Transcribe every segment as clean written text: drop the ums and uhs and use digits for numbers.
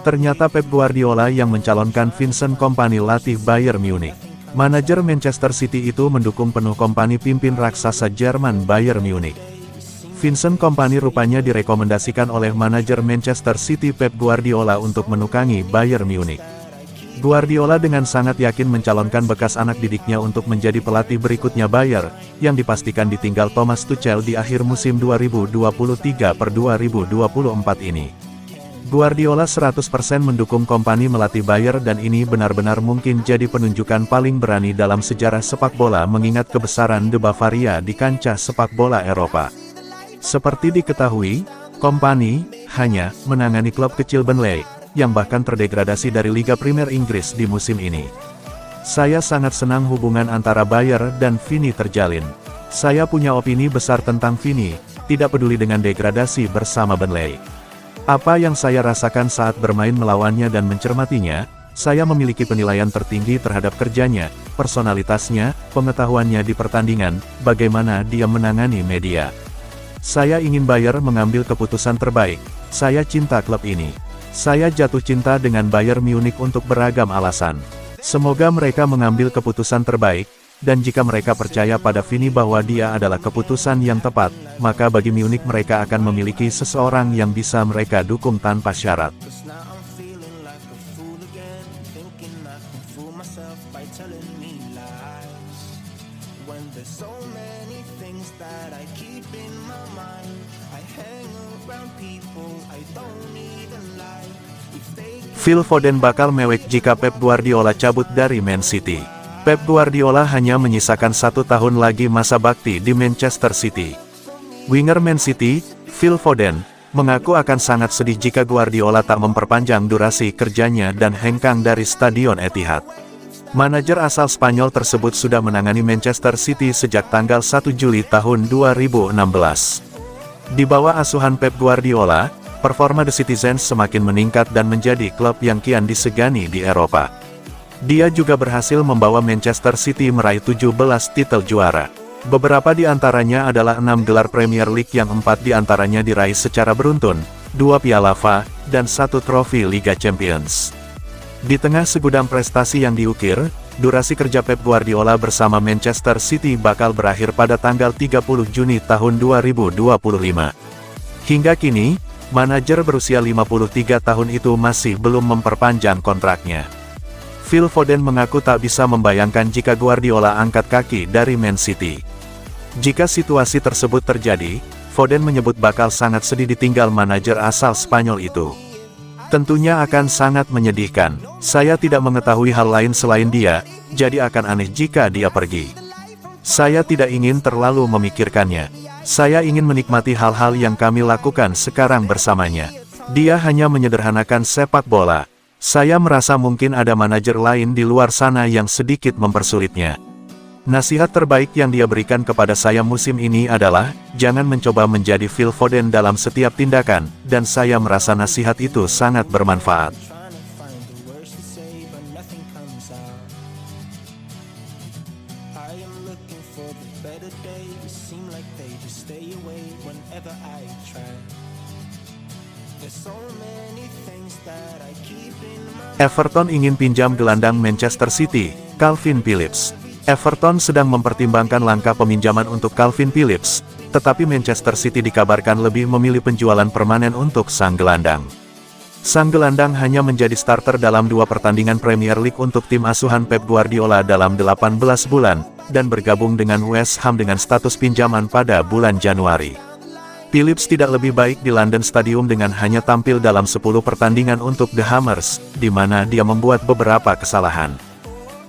Ternyata Pep Guardiola yang mencalonkan Vincent Kompany latih Bayern Munich. Manajer Manchester City itu mendukung penuh Kompany pimpin raksasa Jerman Bayern Munich. Vincent Kompany rupanya direkomendasikan oleh manajer Manchester City Pep Guardiola untuk menukangi Bayern Munich. Guardiola dengan sangat yakin mencalonkan bekas anak didiknya untuk menjadi pelatih berikutnya Bayern, yang dipastikan ditinggal Thomas Tuchel di akhir musim 2023/2024 ini. Guardiola 100% mendukung Kompany melatih Bayern dan ini benar-benar mungkin jadi penunjukan paling berani dalam sejarah sepak bola mengingat kebesaran The Bavaria di kancah sepak bola Eropa. Seperti diketahui, Kompany hanya menangani klub kecil Burnley, yang bahkan terdegradasi dari Liga Premier Inggris di musim ini. Saya sangat senang hubungan antara Bayern dan Vini terjalin. Saya punya opini besar tentang Vini, tidak peduli dengan degradasi bersama Burnley. Apa yang saya rasakan saat bermain melawannya dan mencermatinya, saya memiliki penilaian tertinggi terhadap kerjanya, personalitasnya, pengetahuannya di pertandingan, bagaimana dia menangani media. Saya ingin Bayern mengambil keputusan terbaik. Saya cinta klub ini. Saya jatuh cinta dengan Bayern Munich untuk beragam alasan. Semoga mereka mengambil keputusan terbaik, dan jika mereka percaya pada Vini bahwa dia adalah keputusan yang tepat, maka bagi Munich mereka akan memiliki seseorang yang bisa mereka dukung tanpa syarat. Phil Foden bakal mewek jika Pep Guardiola cabut dari Man City. Pep Guardiola hanya menyisakan 1 tahun lagi masa bakti di Manchester City. Winger Man City, Phil Foden, mengaku akan sangat sedih jika Guardiola tak memperpanjang durasi kerjanya dan hengkang dari Stadion Etihad. Manajer asal Spanyol tersebut sudah menangani Manchester City sejak tanggal 1 Juli tahun 2016. Di bawah asuhan Pep Guardiola, performa The Citizens semakin meningkat dan menjadi klub yang kian disegani di Eropa. Dia juga berhasil membawa Manchester City meraih 17 titel juara. Beberapa di antaranya adalah 6 gelar Premier League yang 4 di antaranya diraih secara beruntun, 2 Piala FA, dan 1 trofi Liga Champions. Di tengah segudang prestasi yang diukir, durasi kerja Pep Guardiola bersama Manchester City bakal berakhir pada tanggal 30 Juni tahun 2025. Hingga kini, manajer berusia 53 tahun itu masih belum memperpanjang kontraknya. Phil Foden mengaku tak bisa membayangkan jika Guardiola angkat kaki dari Man City. Jika situasi tersebut terjadi, Foden menyebut bakal sangat sedih ditinggal manajer asal Spanyol itu. Tentunya akan sangat menyedihkan. Saya tidak mengetahui hal lain selain dia, jadi akan aneh jika dia pergi. Saya tidak ingin terlalu memikirkannya. Saya ingin menikmati hal-hal yang kami lakukan sekarang bersamanya. Dia hanya menyederhanakan sepak bola. Saya merasa mungkin ada manajer lain di luar sana yang sedikit mempersulitnya. Nasihat terbaik yang dia berikan kepada saya musim ini adalah, jangan mencoba menjadi Phil Foden dalam setiap tindakan, dan saya merasa nasihat itu sangat bermanfaat. Everton ingin pinjam gelandang Manchester City, Calvin Phillips. Everton sedang mempertimbangkan langkah peminjaman untuk Calvin Phillips, tetapi Manchester City dikabarkan lebih memilih penjualan permanen untuk sang gelandang. Sang gelandang hanya menjadi starter dalam 2 pertandingan Premier League untuk tim asuhan Pep Guardiola dalam 18 bulan, dan bergabung dengan West Ham dengan status pinjaman pada bulan Januari. Phillips tidak lebih baik di London Stadium dengan hanya tampil dalam 10 pertandingan untuk The Hammers, di mana dia membuat beberapa kesalahan.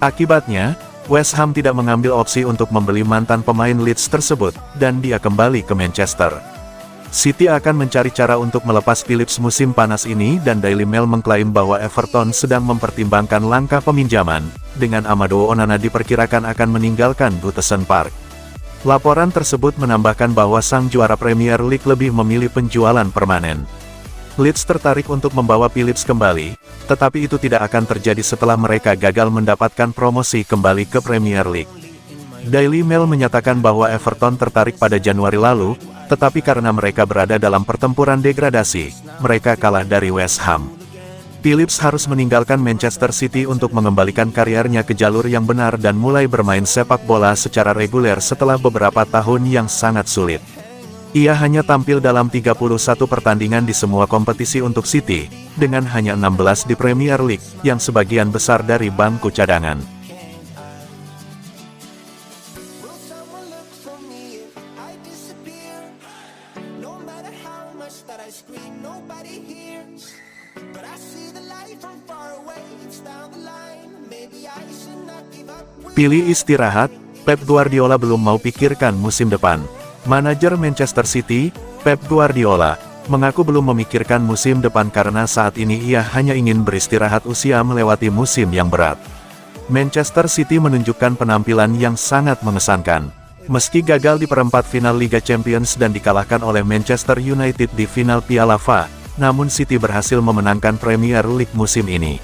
Akibatnya, West Ham tidak mengambil opsi untuk membeli mantan pemain Leeds tersebut, dan dia kembali ke Manchester. City akan mencari cara untuk melepas Phillips musim panas ini dan Daily Mail mengklaim bahwa Everton sedang mempertimbangkan langkah peminjaman, dengan Amadou Onana diperkirakan akan meninggalkan Goodison Park. Laporan tersebut menambahkan bahwa sang juara Premier League lebih memilih penjualan permanen. Leeds tertarik untuk membawa Phillips kembali, tetapi itu tidak akan terjadi setelah mereka gagal mendapatkan promosi kembali ke Premier League. Daily Mail menyatakan bahwa Everton tertarik pada Januari lalu, tetapi karena mereka berada dalam pertempuran degradasi, mereka kalah dari West Ham. Phillips harus meninggalkan Manchester City untuk mengembalikan karirnya ke jalur yang benar dan mulai bermain sepak bola secara reguler setelah beberapa tahun yang sangat sulit. Ia hanya tampil dalam 31 pertandingan di semua kompetisi untuk City, dengan hanya 16 di Premier League, yang sebagian besar dari bangku cadangan. Pilih istirahat, Pep Guardiola belum mau pikirkan musim depan. Manajer Manchester City, Pep Guardiola, mengaku belum memikirkan musim depan karena saat ini ia hanya ingin beristirahat usia melewati musim yang berat. Manchester City menunjukkan penampilan yang sangat mengesankan. Meski gagal di perempat final Liga Champions dan dikalahkan oleh Manchester United di final Piala FA, namun City berhasil memenangkan Premier League musim ini.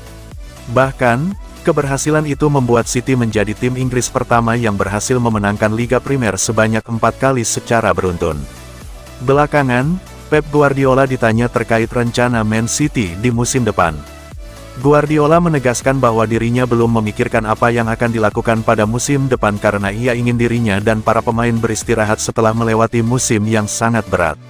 Bahkan, keberhasilan itu membuat City menjadi tim Inggris pertama yang berhasil memenangkan Liga Primer sebanyak 4 kali secara beruntun. Belakangan, Pep Guardiola ditanya terkait rencana Man City di musim depan. Guardiola menegaskan bahwa dirinya belum memikirkan apa yang akan dilakukan pada musim depan karena ia ingin dirinya dan para pemain beristirahat setelah melewati musim yang sangat berat.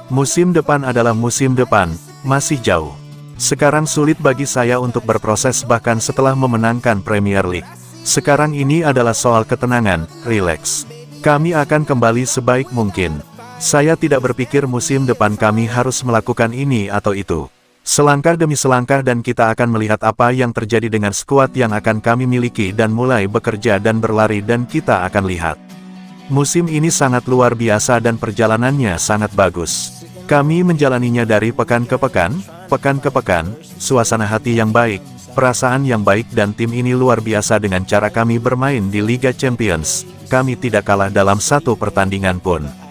Musim depan adalah musim depan, masih jauh. Sekarang sulit bagi saya untuk berproses bahkan setelah memenangkan Premier League. Sekarang ini adalah soal ketenangan, rileks. Kami akan kembali sebaik mungkin. Saya tidak berpikir musim depan kami harus melakukan ini atau itu. Selangkah demi selangkah dan kita akan melihat apa yang terjadi dengan skuad yang akan kami miliki dan mulai bekerja dan berlari dan kita akan lihat. Musim ini sangat luar biasa dan perjalanannya sangat bagus. Kami menjalaninya dari pekan ke pekan, suasana hati yang baik, perasaan yang baik dan tim ini luar biasa dengan cara kami bermain di Liga Champions. Kami tidak kalah dalam satu pertandingan pun.